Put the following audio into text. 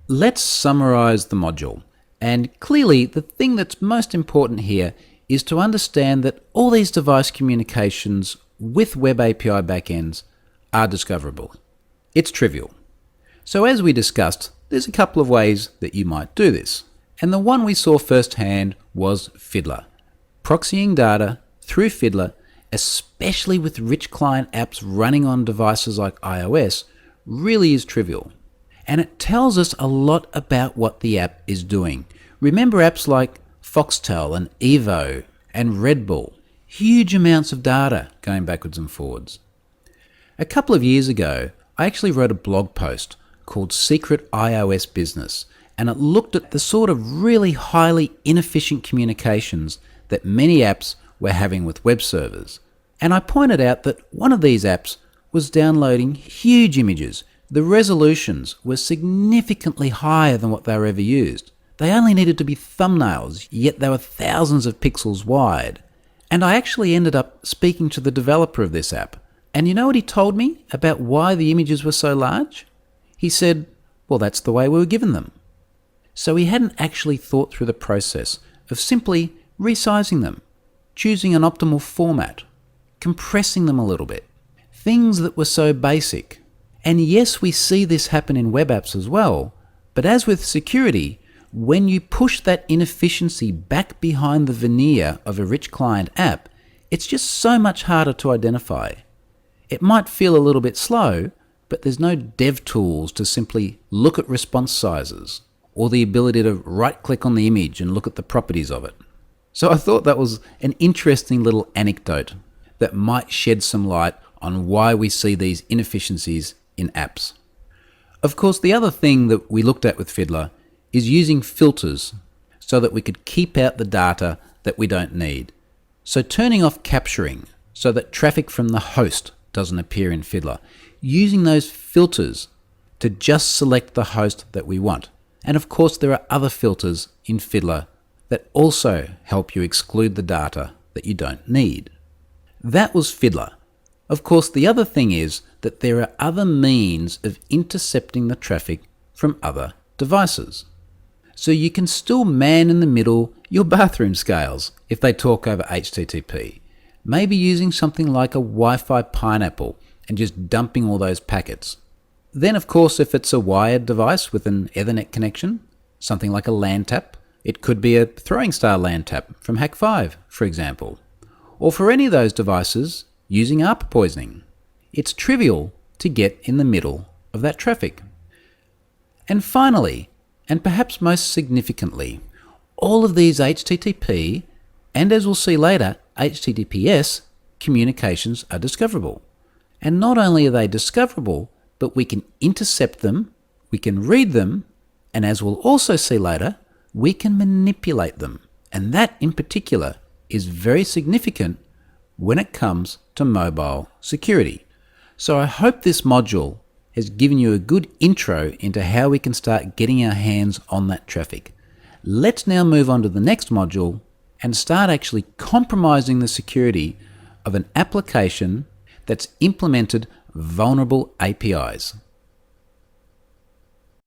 Let's summarize the module. And clearly, the thing that's most important here is to understand that all these device communications with Web API backends are discoverable. It's trivial. So as we discussed, there's a couple of ways that you might do this. And the one we saw firsthand was Fiddler. Proxying data through Fiddler, especially with rich client apps running on devices like iOS, really is trivial. And it tells us a lot about what the app is doing. Remember apps like Foxtel and Evo and Red Bull. Huge amounts of data going backwards and forwards. A couple of years ago, I actually wrote a blog post called Secret iOS Business, and it looked at the sort of really highly inefficient communications that many apps were having with web servers. And I pointed out that one of these apps was downloading huge images. The resolutions were significantly higher than what they were ever used. They only needed to be thumbnails, yet they were thousands of pixels wide. And I actually ended up speaking to the developer of this app. And you know what he told me about why the images were so large? He said, well, that's the way we were given them. So he hadn't actually thought through the process of simply resizing them, choosing an optimal format, compressing them a little bit. Things that were so basic. And yes, we see this happen in web apps as well, but as with security, when you push that inefficiency back behind the veneer of a rich client app, it's just so much harder to identify. It might feel a little bit slow, but there's no dev tools to simply look at response sizes or the ability to right-click on the image and look at the properties of it. So I thought that was an interesting little anecdote that might shed some light on why we see these inefficiencies in apps. Of course, the other thing that we looked at with Fiddler is using filters so that we could keep out the data that we don't need. So turning off capturing so that traffic from the host doesn't appear in Fiddler. Using those filters to just select the host that we want. And of course, there are other filters in Fiddler that also help you exclude the data that you don't need. That was Fiddler. Of course, the other thing is that there are other means of intercepting the traffic from other devices. So you can still man in the middle your bathroom scales if they talk over HTTP. Maybe using something like a Wi-Fi pineapple and just dumping all those packets. Then of course, if it's a wired device with an Ethernet connection, something like a LAN tap, it could be a Throwing Star LAN tap from Hak5, for example. Or for any of those devices, using ARPA poisoning. It's trivial to get in the middle of that traffic. And finally, and perhaps most significantly, all of these HTTP, and as we'll see later, HTTPS communications are discoverable. And not only are they discoverable, but we can intercept them, we can read them, and as we'll also see later, we can manipulate them. And that in particular is very significant when it comes to mobile security. So I hope this module has given you a good intro into how we can start getting our hands on that traffic. Let's now move on to the next module and start actually compromising the security of an application that's implemented vulnerable APIs.